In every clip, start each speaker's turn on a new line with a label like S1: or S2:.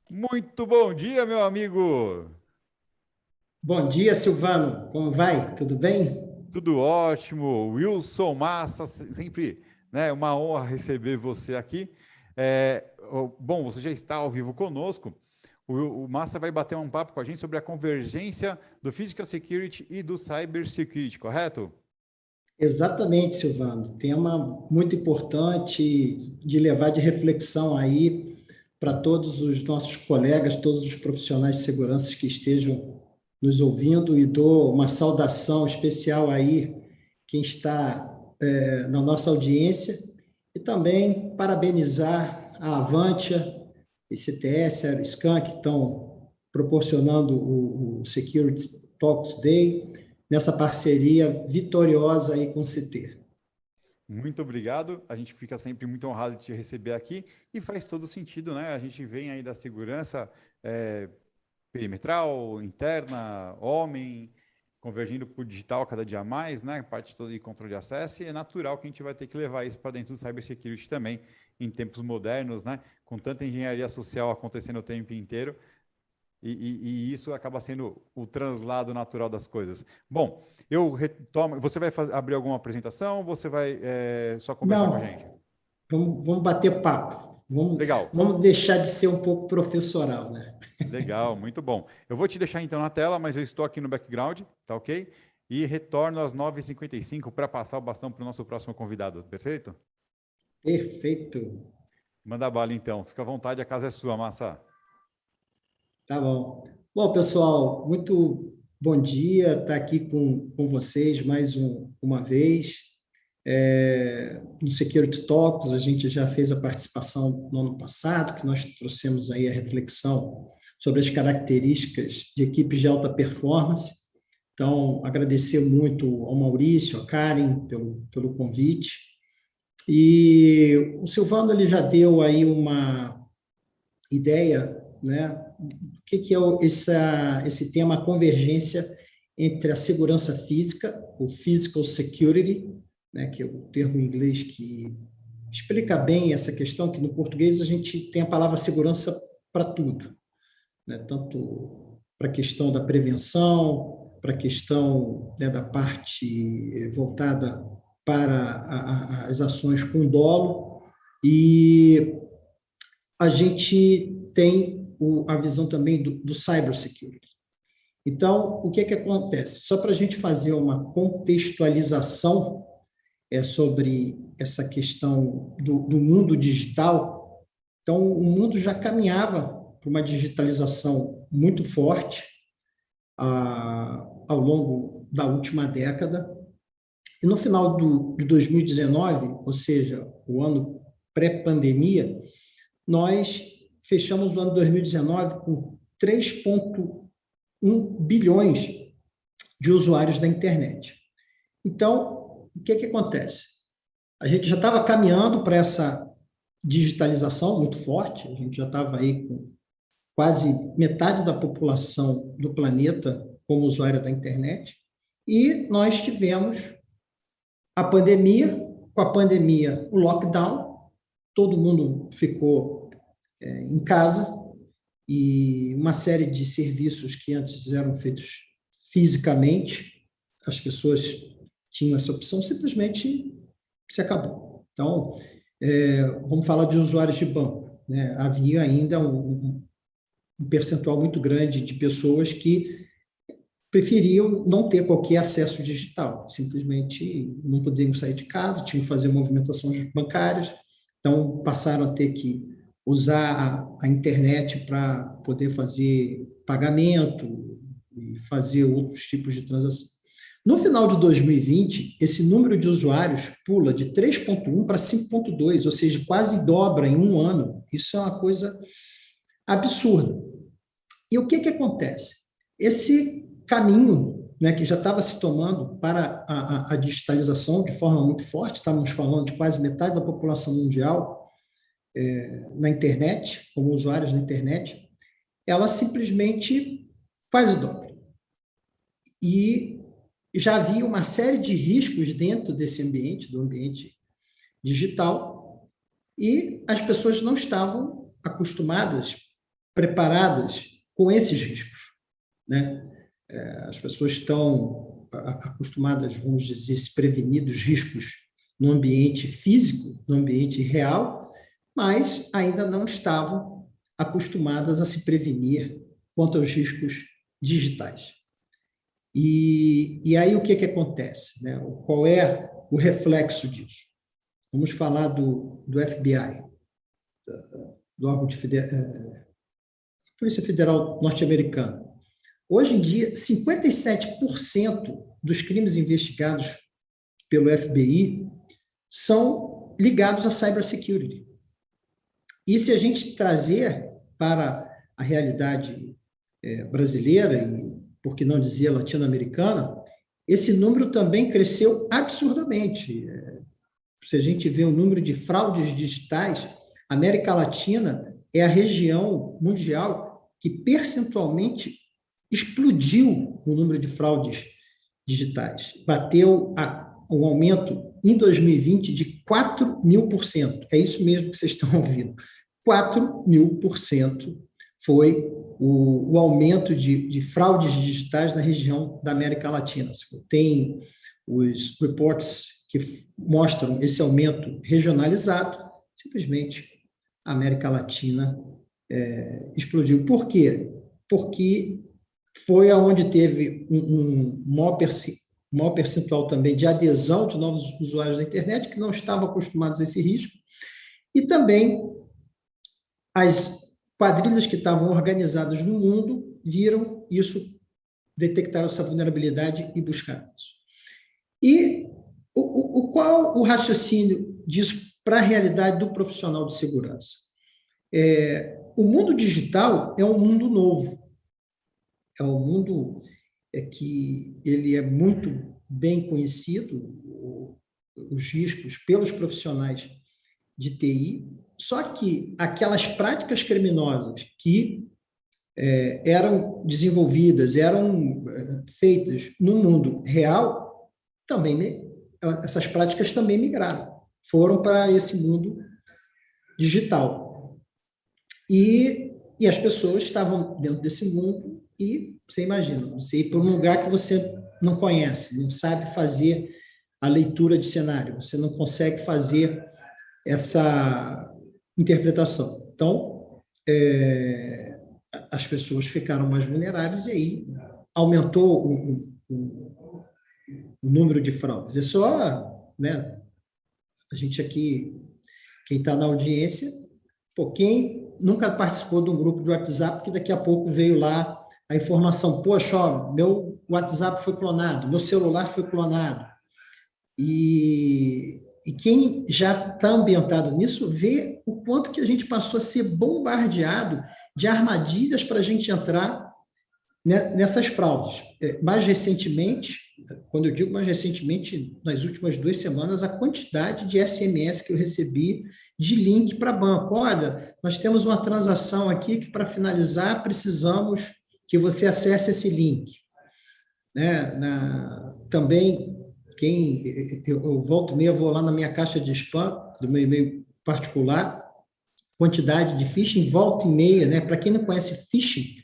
S1: Muito bom dia, meu amigo.
S2: Bom dia, Silvano. Como vai? Tudo bem?
S1: Tudo ótimo. Wilson Massa, sempre, né, uma honra receber você aqui. Bom, você já está ao vivo conosco. O Massa vai bater um papo com a gente sobre a convergência do Physical Security e do Cyber Security, correto?
S2: Exatamente, Silvano. Tema muito importante de levar de reflexão aí para todos os nossos colegas, todos os profissionais de segurança que estejam nos ouvindo e dou uma saudação especial aí quem está na nossa audiência e também parabenizar a Avantia, ICTS, a Scan, que estão proporcionando o Security Talks Day, nessa parceria vitoriosa aí com o CT.
S1: Muito obrigado. A gente fica sempre muito honrado de te receber aqui e faz todo sentido, né? A gente vem aí da segurança perimetral, interna, homem, convergindo para o digital cada dia mais, né? Parte toda de controle de acesso, e é natural que a gente vai ter que levar isso para dentro do cybersecurity também, em tempos modernos, né? Com tanta engenharia social acontecendo o tempo inteiro, e isso acaba sendo o translado natural das coisas. Bom, eu retomo. Você vai abrir alguma apresentação? Ou você vai só conversar com a gente?
S2: Não, vamos bater papo. Vamos,
S1: Legal.
S2: vamos deixar de ser um pouco professoral, né?
S1: Legal, muito bom. Eu vou te deixar então na tela, mas eu estou aqui no background, tá ok? E retorno às 9h55 para passar o bastão para o nosso próximo convidado, perfeito?
S2: Perfeito.
S1: Manda bala então, fica à vontade, a casa é sua, Massa.
S2: Tá bom. Bom, pessoal, muito bom dia estar aqui com vocês uma vez. No Security Talks, a gente já fez a participação no ano passado, que nós trouxemos aí a reflexão sobre as características de equipes de alta performance. Então, agradecer muito ao Maurício, a Karen, pelo convite. E o Silvano ele já deu aí uma ideia, né, do que é esse tema, a convergência entre a segurança física, o physical security, né, que é o termo em inglês que explica bem essa questão, que no português a gente tem a palavra segurança para tudo, né, tanto para a questão da prevenção, para a questão, né, da parte voltada para as ações com dolo, e a gente tem a visão também do cybersecurity. Então, o que é que acontece? Só para a gente fazer uma contextualização sobre essa questão do mundo digital, então o mundo já caminhava para uma digitalização muito forte ao longo da última década, e no final de 2019, ou seja, o ano pré-pandemia, nós fechamos o ano 2019 com 3,1 bilhões de usuários da internet. Então, o que acontece? A gente já estava caminhando para essa digitalização muito forte, a gente já estava aí com quase metade da população do planeta como usuária da internet, e nós tivemos a pandemia, com a pandemia, o lockdown, todo mundo ficou em casa, e uma série de serviços que antes eram feitos fisicamente, as pessoas tinham essa opção, simplesmente se acabou. Então, vamos falar de usuários de banco, né? Havia ainda um percentual muito grande de pessoas que preferiam não ter qualquer acesso digital, simplesmente não podiam sair de casa, tinham que fazer movimentações bancárias, então passaram a ter que usar a internet para poder fazer pagamento e fazer outros tipos de transação. No final de 2020, esse número de usuários pula de 3,1 para 5,2, ou seja, quase dobra em um ano. Isso é uma coisa absurda. E o que acontece? Esse caminho, né, que já estava se tomando para a digitalização de forma muito forte, estávamos falando de quase metade da população mundial na internet, como usuários na internet, ela simplesmente quase dobra. E já havia uma série de riscos dentro desse ambiente, do ambiente digital, e as pessoas não estavam acostumadas preparadas com esses riscos, né? As pessoas estão acostumadas, vamos dizer, a se prevenir dos riscos no ambiente físico, no ambiente real, mas ainda não estavam acostumadas a se prevenir quanto aos riscos digitais. E aí o que acontece, né? Qual é o reflexo disso? Vamos falar do FBI, do órgão de Polícia Federal norte-americana. Hoje em dia, 57% dos crimes investigados pelo FBI são ligados à cybersecurity. E se a gente trazer para a realidade brasileira, e por que não dizer latino-americana, esse número também cresceu absurdamente. Se a gente vê o número de fraudes digitais, a América Latina é a região mundial que percentualmente explodiu o número de fraudes digitais. Bateu um aumento em 2020 de 4.000%. É isso mesmo que vocês estão ouvindo. 4.000% foi o aumento de fraudes digitais na região da América Latina. Tem os reports que mostram esse aumento regionalizado, simplesmente a América Latina explodiu. Por quê? Porque foi onde teve um maior percentual também de adesão de novos usuários da internet que não estavam acostumados a esse risco, e também as quadrilhas que estavam organizadas no mundo viram isso, detectaram essa vulnerabilidade e buscaram isso. E qual o raciocínio disso para a realidade do profissional de segurança? O mundo digital é um mundo novo, é um mundo que ele é muito bem conhecido, os riscos pelos profissionais de TI, só que aquelas práticas criminosas que eram desenvolvidas, eram feitas no mundo real, também essas práticas também migraram, foram para esse mundo digital. E as pessoas estavam dentro desse mundo e, você imagina, você ir para um lugar que você não conhece, não sabe fazer a leitura de cenário, você não consegue fazer essa interpretação. Então, as pessoas ficaram mais vulneráveis e aí aumentou o número de fraudes. É só, né, a gente aqui, quem está na audiência, quem nunca participou de um grupo de WhatsApp que daqui a pouco veio lá a informação, poxa, ó, meu WhatsApp foi clonado, meu celular foi clonado. E quem já está ambientado nisso vê o quanto que a gente passou a ser bombardeado de armadilhas para a gente entrar nessas fraudes. Mais recentemente, quando eu digo mais recentemente, nas últimas 2 semanas, a quantidade de SMS que eu recebi de link para banco. Olha, nós temos uma transação aqui que, para finalizar, precisamos que você acesse esse link. Também, eu volto e meia, vou lá na minha caixa de spam, do meu e-mail particular, quantidade de phishing, volta e meia, para quem não conhece phishing,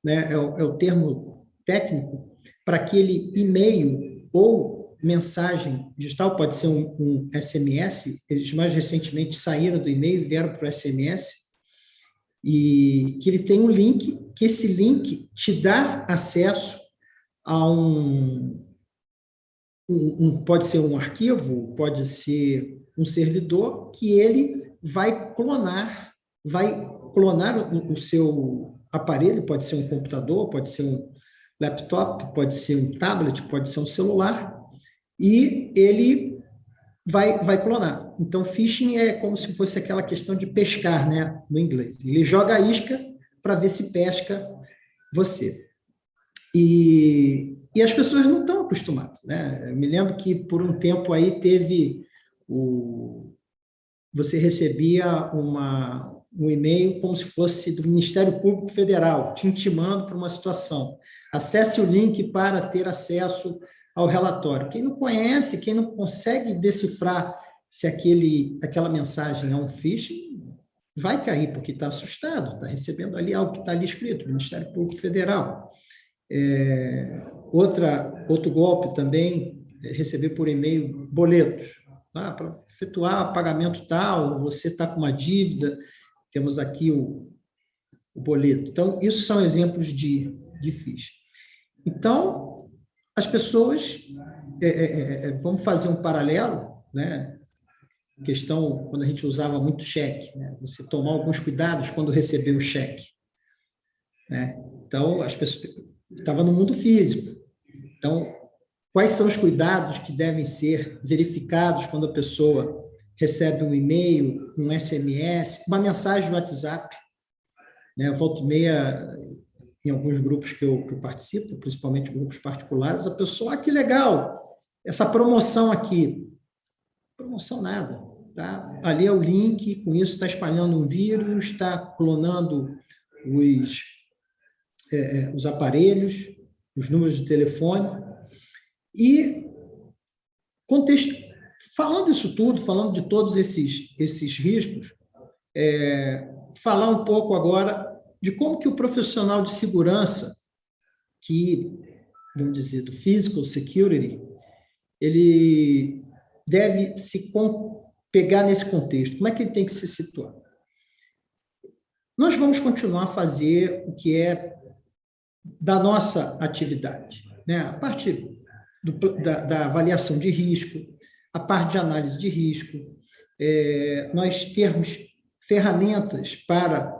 S2: é o termo técnico para aquele e-mail ou mensagem digital, pode ser um SMS, eles mais recentemente saíram do e-mail e vieram para o SMS, e que ele tem um link, que esse link te dá acesso a pode ser um arquivo, pode ser um servidor, que ele vai clonar o seu aparelho, pode ser um computador, pode ser um laptop, pode ser um tablet, pode ser um celular, e ele vai clonar. Então, phishing é como se fosse aquela questão de pescar, no inglês. Ele joga a isca para ver se pesca você. E as pessoas não estão acostumadas, Eu me lembro que por um tempo aí teve você recebia um e-mail como se fosse do Ministério Público Federal, te intimando para uma situação. Acesse o link para ter acesso ao relatório. Quem não conhece, quem não consegue decifrar se aquela mensagem é um phishing, vai cair porque está assustado, está recebendo ali algo que está ali escrito, Ministério Público Federal. Outro golpe também é receber por e-mail boletos. Para efetuar pagamento tal, você está com uma dívida, temos aqui o boleto. Então, isso são exemplos de ficha. Então, as pessoas, vamos fazer um paralelo, né? Questão, quando a gente usava muito cheque, né? Você tomar alguns cuidados quando receber o cheque, né? Então, as pessoas estavam no mundo físico. Então, quais são os cuidados que devem ser verificados quando a pessoa recebe um e-mail, um SMS, uma mensagem no WhatsApp, né? Volta e meia, em alguns grupos que eu participo, principalmente grupos particulares, a pessoa, que legal, essa promoção aqui. Promoção nada. Tá? Ali é o link, com isso está espalhando um vírus, está clonando os aparelhos, os números de telefone. E falando isso tudo, falando de todos esses riscos, falar um pouco agora de como que o profissional de segurança, que, vamos dizer, do physical security, ele deve se pegar nesse contexto. Como é que ele tem que se situar? Nós vamos continuar a fazer o que é da nossa atividade, né? A parte da avaliação de risco, a parte de análise de risco, nós termos ferramentas para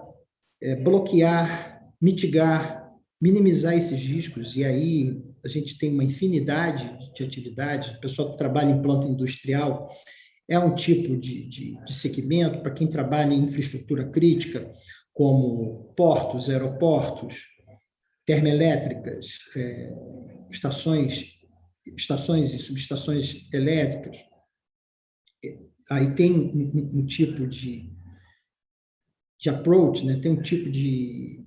S2: bloquear, mitigar, minimizar esses riscos, e aí a gente tem uma infinidade de atividades. O pessoal que trabalha em planta industrial é um tipo de segmento. Para quem trabalha em infraestrutura crítica, como portos, aeroportos, termoelétricas, estações e subestações elétricas, aí tem um tipo de approach, né? Tem um tipo de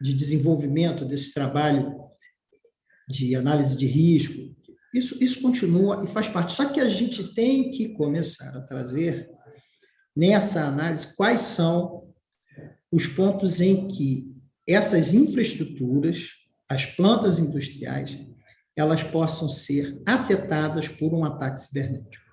S2: desenvolvimento desse trabalho de análise de risco. Isso continua e faz parte. Só que a gente tem que começar a trazer nessa análise quais são os pontos em que essas infraestruturas, as plantas industriais, elas possam ser afetadas por um ataque cibernético.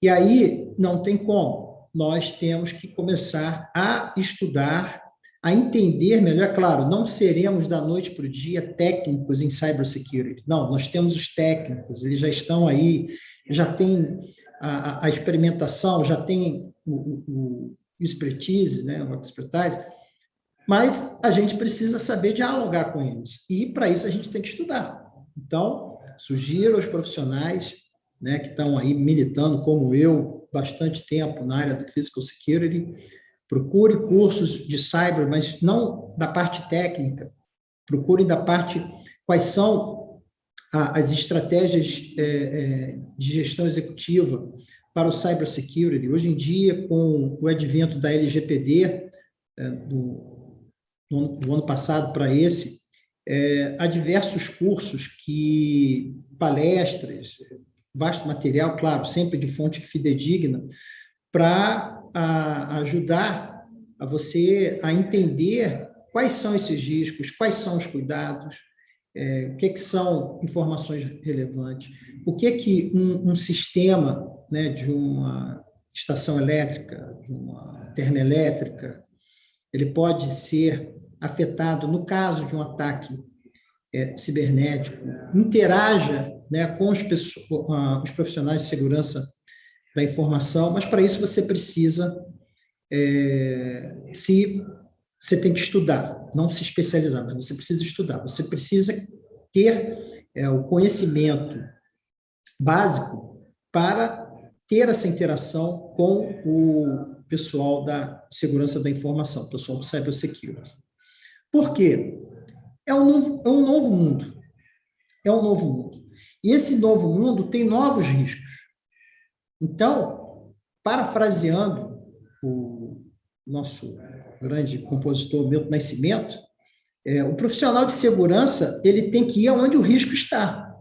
S2: E aí não tem como. Nós temos que começar a estudar, a entender melhor. Claro, não seremos da noite para o dia técnicos em cybersecurity. Não, nós temos os técnicos, eles já estão aí, já tem a experimentação, já tem o expertise, né, o expertise, mas a gente precisa saber dialogar com eles. E, para isso, a gente tem que estudar. Então, sugiro aos profissionais, né, que estão aí militando, como eu, bastante tempo na área do Physical Security, procure cursos de cyber, mas não da parte técnica, procure da parte, quais são as estratégias de gestão executiva para o cybersecurity. Hoje em dia, com o advento da LGPD, do ano passado para esse, há diversos cursos, palestras, vasto material, claro, sempre de fonte fidedigna, para ajudar a você a entender quais são esses riscos, quais são os cuidados, o que são informações relevantes, o que um sistema, né, de uma estação elétrica, de uma termoelétrica, ele pode ser afetado no caso de um ataque cibernético, interaja, né, com os profissionais de segurança da informação, mas para isso você precisa, você tem que estudar, não se especializar, mas você precisa estudar, você precisa ter o conhecimento básico para ter essa interação com o pessoal da segurança da informação, o pessoal do cybersecurity. Por quê? É um novo mundo. É um novo mundo. E esse novo mundo tem novos riscos. Então, parafraseando o nosso grande compositor Milton Nascimento, o profissional de segurança, ele tem que ir aonde o risco está.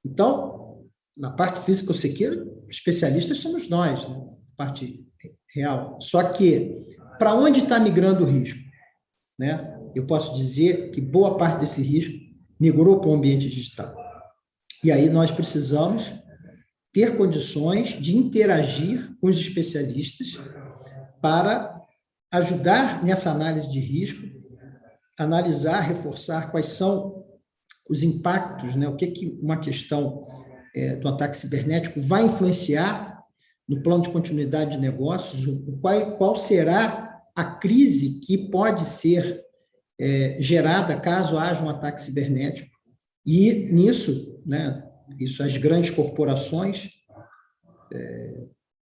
S2: Então, na parte physical security, especialistas somos nós, né? parte real. Só que, para onde está migrando o risco? Né? Eu posso dizer que boa parte desse risco migrou para o ambiente digital. E aí nós precisamos ter condições de interagir com os especialistas para ajudar nessa análise de risco, analisar, reforçar quais são os impactos, né? O que uma questão do ataque cibernético vai influenciar no plano de continuidade de negócios, qual será a crise que pode ser gerada caso haja um ataque cibernético. E nisso, né, isso as grandes corporações,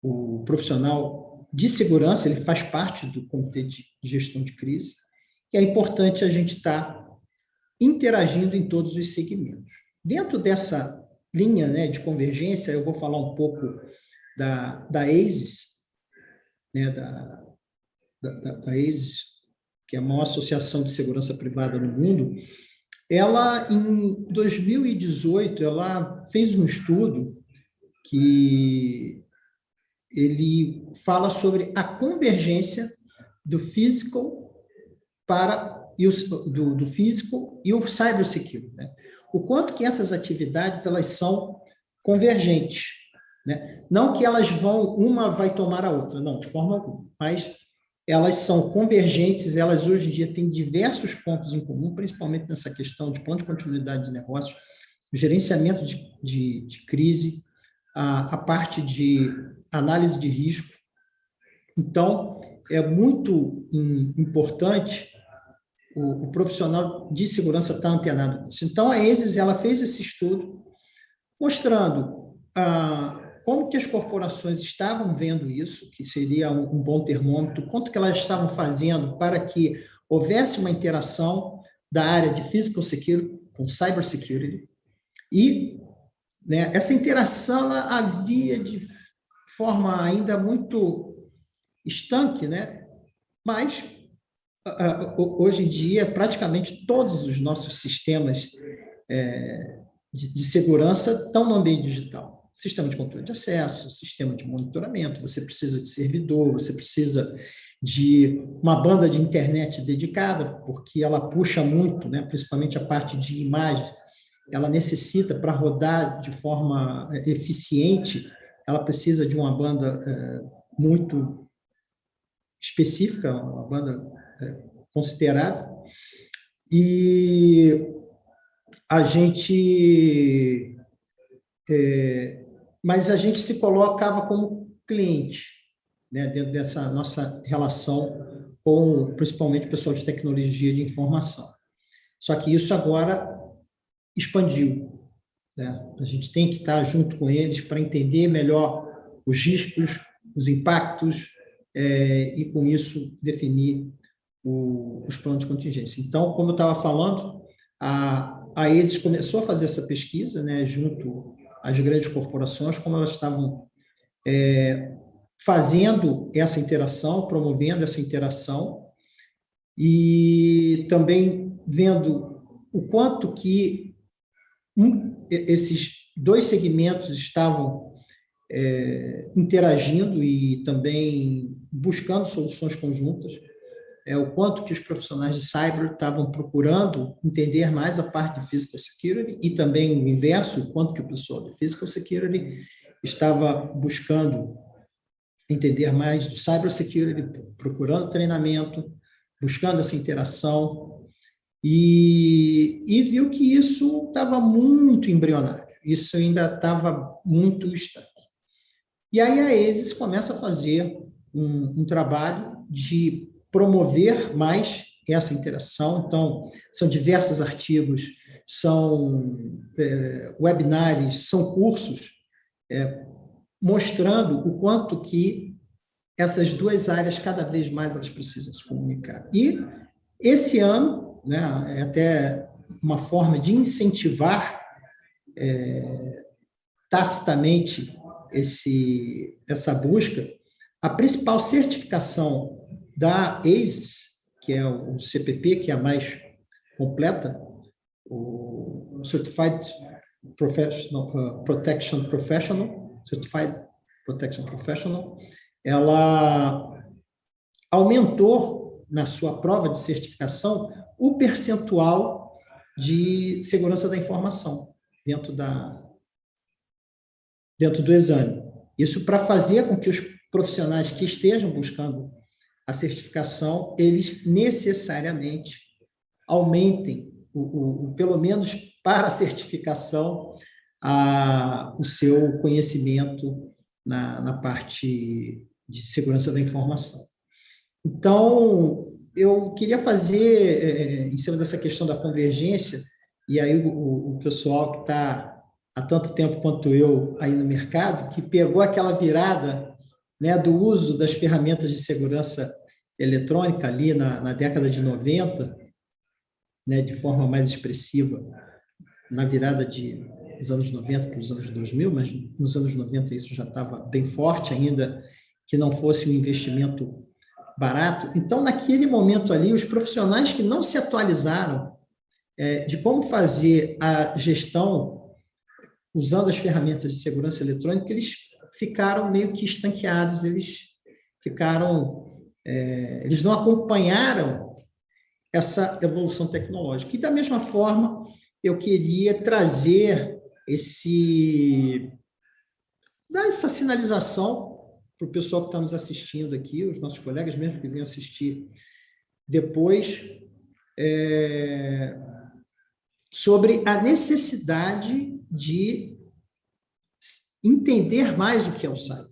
S2: o profissional de segurança, ele faz parte do comitê de gestão de crise, e é importante a gente estar interagindo em todos os segmentos. Dentro dessa linha, né, de convergência, eu vou falar um pouco da ASIS, né, da ASIS, que é a maior associação de segurança privada no mundo. Ela, em 2018, ela fez um estudo que ele fala sobre a convergência do physical do physical e o cybersecurity, né? O quanto que essas atividades elas são convergentes, né? Não que elas uma vai tomar a outra, não, de forma alguma, mas elas são convergentes, elas hoje em dia têm diversos pontos em comum, principalmente nessa questão de plano de continuidade de negócios, gerenciamento de crise, a parte de análise de risco. Então, é muito importante o profissional de segurança estar antenado nisso. Então, a ASIS ela fez esse estudo mostrando como que as corporações estavam vendo isso, que seria um bom termômetro, quanto que elas estavam fazendo para que houvesse uma interação da área de physical security com cyber security. E, né, essa interação ela havia de forma ainda muito estanque, né? Mas hoje em dia, praticamente todos os nossos sistemas de segurança estão no ambiente digital. Sistema de controle de acesso, sistema de monitoramento, você precisa de servidor, você precisa de uma banda de internet dedicada, porque ela puxa muito, né, principalmente a parte de imagens, ela necessita, para rodar de forma eficiente, ela precisa de uma banda muito específica, uma banda considerável, e a gente... mas a gente se colocava como cliente, né, dentro dessa nossa relação com, principalmente, o pessoal de tecnologia de informação. Só que isso agora expandiu, né? A gente tem que estar junto com eles para entender melhor os riscos, os impactos, e, com isso, definir os planos de contingência. Então, como eu estava falando, a ASIS começou a fazer essa pesquisa, né, junto às grandes corporações, como elas estavam fazendo essa interação, promovendo essa interação, e também vendo o quanto que esses dois segmentos estavam interagindo e também buscando soluções conjuntas, o quanto que os profissionais de cyber estavam procurando entender mais a parte de physical security e também o inverso, o quanto que o pessoal de physical security estava buscando entender mais do cyber security, procurando treinamento, buscando essa interação, e viu que isso estava muito embrionário, isso ainda estava muito estanque. E aí a ASIS começa a fazer um trabalho de promover mais essa interação. Então, são diversos artigos, são webinários, são cursos mostrando o quanto que essas duas áreas, cada vez mais, elas precisam se comunicar. E esse ano, né, é até uma forma de incentivar tacitamente essa busca, a principal certificação da ASIS, que é o CPP, que é a mais completa, o Certified Protection Professional, ela aumentou na sua prova de certificação o percentual de segurança da informação dentro do exame. Isso para fazer com que os profissionais que estejam buscando a certificação, eles necessariamente aumentem, pelo menos para a certificação, o seu conhecimento na parte de segurança da informação. Então, eu queria fazer, em cima dessa questão da convergência, e aí o pessoal que está há tanto tempo quanto eu aí no mercado, que pegou aquela virada, né, do uso das ferramentas de segurança eletrônica ali na década de 90, né, de forma mais expressiva, na virada dos anos 90 para os anos 2000, mas nos anos 90 isso já estava bem forte, ainda que não fosse um investimento barato. Então, naquele momento ali, os profissionais que não se atualizaram de como fazer a gestão usando as ferramentas de segurança eletrônica, eles ficaram meio que estanqueados, eles não acompanharam essa evolução tecnológica. E, da mesma forma, eu queria trazer dar essa sinalização para o pessoal que está nos assistindo aqui, os nossos colegas mesmo que venham assistir depois, sobre a necessidade de entender mais o que é o cyber,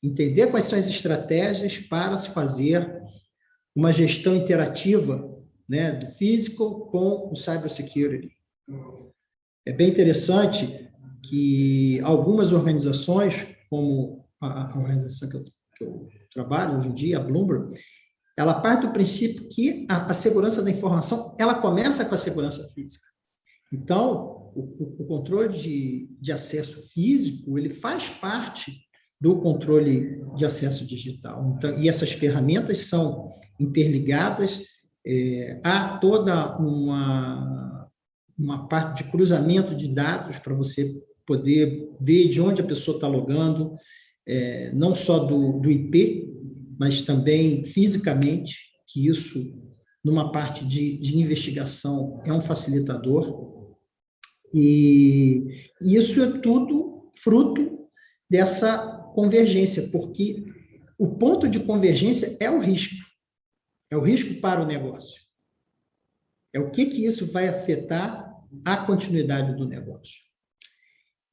S2: entender quais são as estratégias para se fazer uma gestão interativa, né, do physical com o cybersecurity. É bem interessante que algumas organizações, como a organização que eu trabalho hoje em dia, a Bloomberg, ela parte do princípio que a segurança da informação, ela começa com a segurança física. Então, o controle de acesso físico, ele faz parte do controle de acesso digital. Então, e essas ferramentas são interligadas, há toda uma parte de cruzamento de dados para você poder ver de onde a pessoa está logando, não só do IP, mas também fisicamente, que isso, numa parte de investigação, é um facilitador. E isso é tudo fruto dessa convergência, porque o ponto de convergência é o risco para o negócio. É o que isso vai afetar a continuidade do negócio.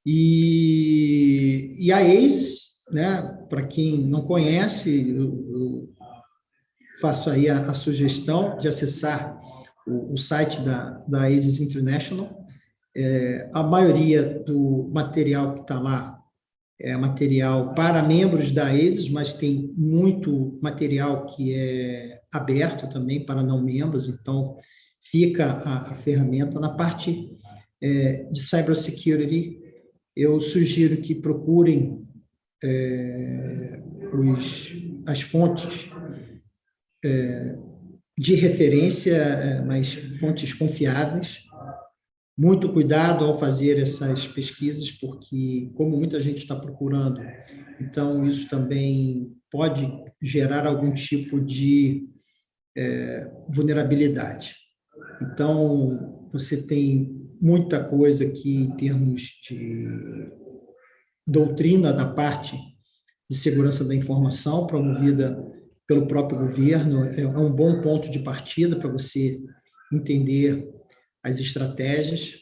S2: E a ASIS, né, para quem não conhece, eu faço aí a sugestão de acessar o site da ASIS International. A maioria do material que está lá é material para membros da ASIS, mas tem muito material que é aberto também para não membros, então fica a ferramenta. Na parte de cybersecurity, eu sugiro que procurem as fontes de referência, mas fontes confiáveis. Muito cuidado ao fazer essas pesquisas, porque, como muita gente está procurando, então isso também pode gerar algum tipo de vulnerabilidade. Então, você tem muita coisa aqui em termos de doutrina da parte de segurança da informação, promovida pelo próprio governo, é um bom ponto de partida para você entender as estratégias.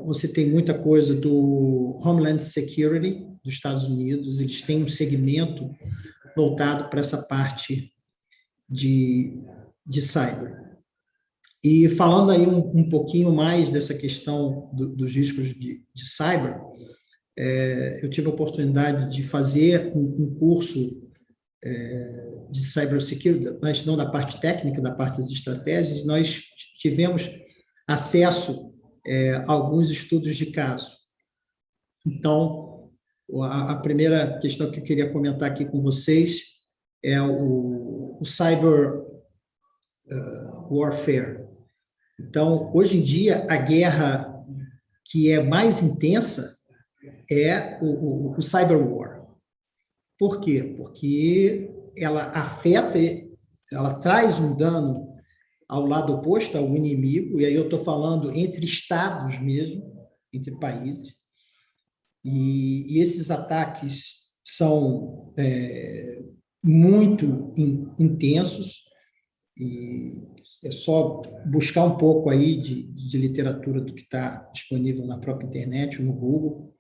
S2: Você tem muita coisa do Homeland Security dos Estados Unidos, eles têm um segmento voltado para essa parte de cyber. E falando aí um pouquinho mais dessa questão dos riscos de cyber, eu tive a oportunidade de fazer um curso de cybersecurity, mas não da parte técnica, da parte das estratégias. Nós tivemos acesso a alguns estudos de caso. Então, a primeira questão que eu queria comentar aqui com vocês é o cyber warfare. Então, hoje em dia, a guerra que é mais intensa é o cyber war. Por quê? Porque ela afeta, ela traz um dano ao lado oposto, ao inimigo, e aí eu estou falando entre estados mesmo, entre países, e esses ataques são muito intensos, e é só buscar um pouco aí de literatura do que está disponível na própria internet, no Google,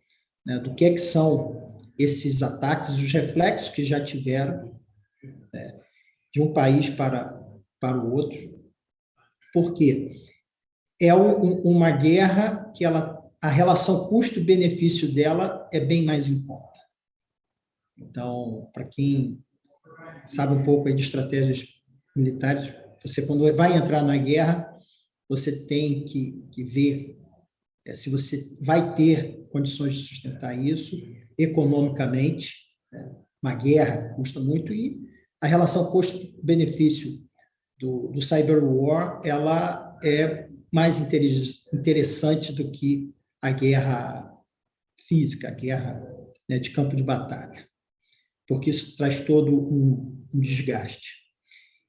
S2: né, do que são esses ataques, os reflexos que já tiveram, né, de um país para o outro. Por quê? É uma guerra que a relação custo-benefício dela é bem mais em conta. Então, para quem sabe um pouco aí de estratégias militares, você quando vai entrar na guerra, você tem que ver se você vai ter condições de sustentar isso economicamente. Né? Uma guerra custa muito e a relação custo-benefício do cyber war, ela é mais interessante do que a guerra física, a guerra, né, de campo de batalha, porque isso traz todo um desgaste.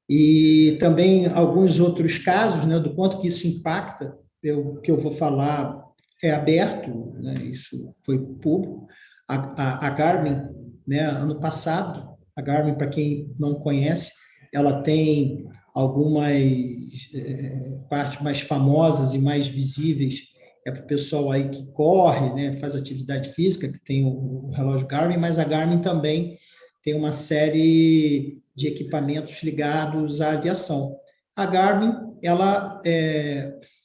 S2: E também alguns outros casos, né, do quanto que isso impacta, que eu vou falar é aberto, né, isso foi público. A Garmin, né, ano passado, a Garmin, para quem não conhece, ela tem algumas partes mais famosas e mais visíveis para o pessoal aí que corre, né, faz atividade física, que tem o relógio Garmin, mas a Garmin também tem uma série de equipamentos ligados à aviação. A Garmin, ela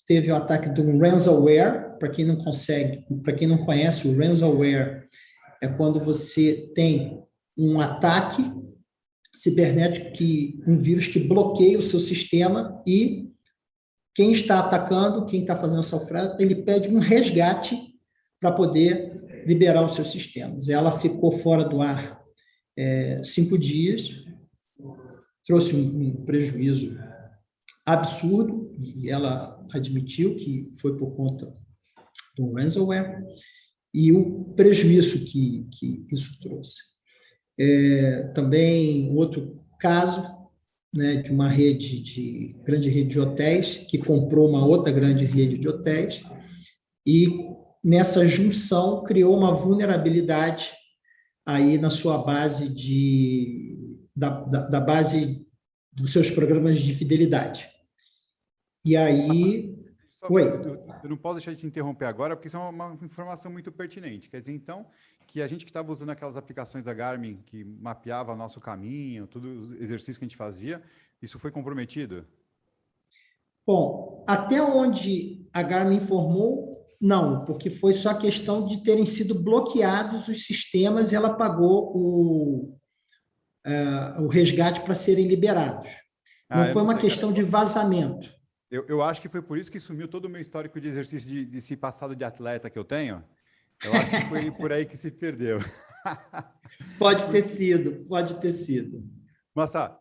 S2: teve o ataque do ransomware. Para quem não consegue, para quem não conhece, o ransomware é quando você tem um ataque cibernético, um vírus que bloqueia o seu sistema e quem está atacando, quem está fazendo essa oferta, ele pede um resgate para poder liberar os seus sistemas. Ela ficou fora do ar 5 dias, trouxe um prejuízo absurdo, e ela admitiu que foi por conta do ransomware, e o prejuízo que isso trouxe. Também outro caso, né, de uma grande rede de hotéis, que comprou uma outra grande rede de hotéis, e nessa junção criou uma vulnerabilidade aí na sua base da base dos seus programas de fidelidade. E aí... Oi.
S1: Eu não posso deixar de te interromper agora, porque isso é uma informação muito pertinente. Quer dizer, então, que a gente que estava usando aquelas aplicações da Garmin, que mapeava nosso caminho, todo o exercício que a gente fazia, isso foi comprometido?
S2: Bom, até onde a Garmin informou, não, porque foi só questão de terem sido bloqueados os sistemas e ela pagou o resgate para serem liberados. Não foi uma questão de vazamento.
S1: Eu acho que foi por isso que sumiu todo o meu histórico de exercício de passado de atleta que eu tenho. Eu acho que foi por aí que se perdeu.
S2: Pode ter sido, pode ter sido.
S1: Massa,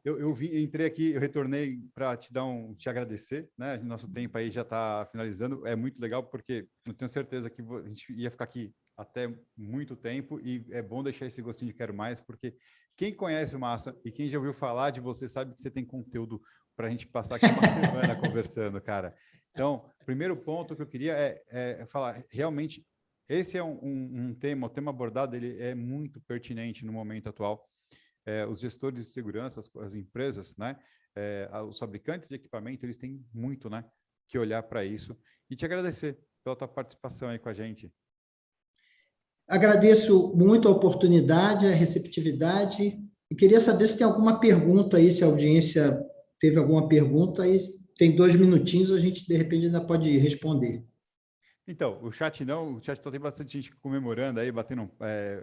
S1: entrei aqui, eu retornei para te agradecer, né? Nosso tempo aí já está finalizando. É muito legal porque eu tenho certeza que a gente ia ficar aqui até muito tempo e é bom deixar esse gostinho de quero mais, porque quem conhece o Massa e quem já ouviu falar de você sabe que você tem conteúdo para a gente passar aqui uma semana conversando, cara. Então, primeiro ponto que eu queria é falar, realmente, esse é um tema, o tema abordado, ele é muito pertinente no momento atual. Os gestores de segurança, as empresas, né, os fabricantes de equipamento, eles têm muito, né, que olhar para isso. E te agradecer pela tua participação aí com a gente.
S2: Agradeço muito a oportunidade, a receptividade, e queria saber se tem alguma pergunta aí, se a audiência teve alguma pergunta, aí tem 2 minutinhos, a gente, de repente, ainda pode responder.
S1: Então, o chat só tem bastante gente comemorando aí,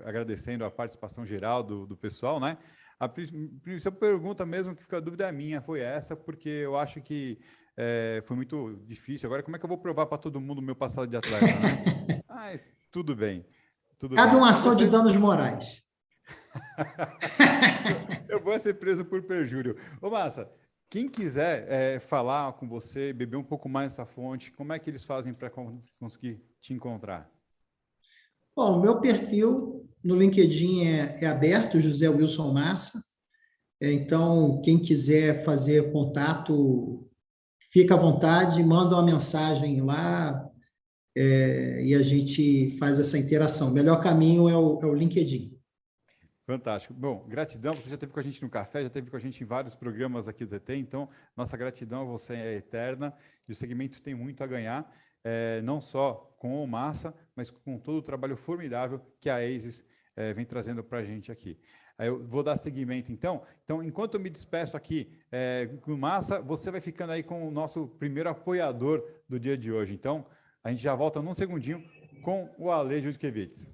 S1: agradecendo a participação geral do pessoal, né? A principal pergunta mesmo que fica a dúvida é minha, foi essa, porque eu acho que foi muito difícil. Agora, como é que eu vou provar para todo mundo o meu passado de atleta, né? Mas tudo bem.
S2: Cabe uma ação de danos morais.
S1: Eu vou ser preso por perjúrio. Ô, Massa, quem quiser falar com você, beber um pouco mais dessa fonte, como é que eles fazem para conseguir te encontrar?
S2: Bom, meu perfil no LinkedIn é aberto, José Wilson Massa. Então, quem quiser fazer contato, fica à vontade, manda uma mensagem lá, e a gente faz essa interação. O melhor caminho é o LinkedIn.
S1: Fantástico. Bom, gratidão. Você já esteve com a gente no café, já esteve com a gente em vários programas aqui do ZT, então nossa gratidão a você é eterna e o segmento tem muito a ganhar, não só com o Massa, mas com todo o trabalho formidável que a ASIS vem trazendo para a gente aqui. Aí eu vou dar seguimento, então. Então, enquanto eu me despeço aqui com o Massa, você vai ficando aí com o nosso primeiro apoiador do dia de hoje. Então, a gente já volta num segundinho com o Ale Judkevitz.